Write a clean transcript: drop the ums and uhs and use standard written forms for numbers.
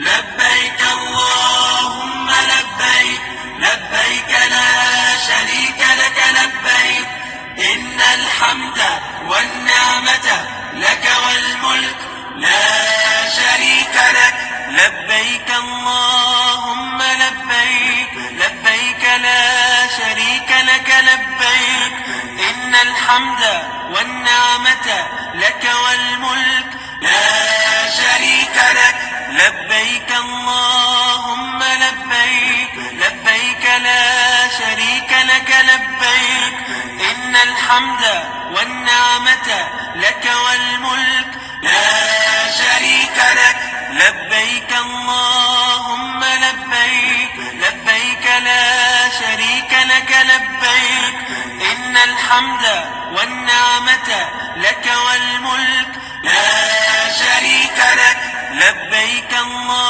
لبيك اللهم لبيك لبيك لا شريك لك لبيك إن الحمد والنعمة لك والملك لا شريك لك لبيك اللهم لبيك لبيك لا شريك لك لبيك إن الحمد والنعمة لك والملك لا شريك لك لبيك اللهم لبيك لبيك لا شريك لك لبيك إن الحمد والنعمة لك والملك لا شريك لك لبيك اللهم لبيك لبيك لا شريك لك لبيك إن الحمد والنعمة لك والملك لا شريك لك لبيك الله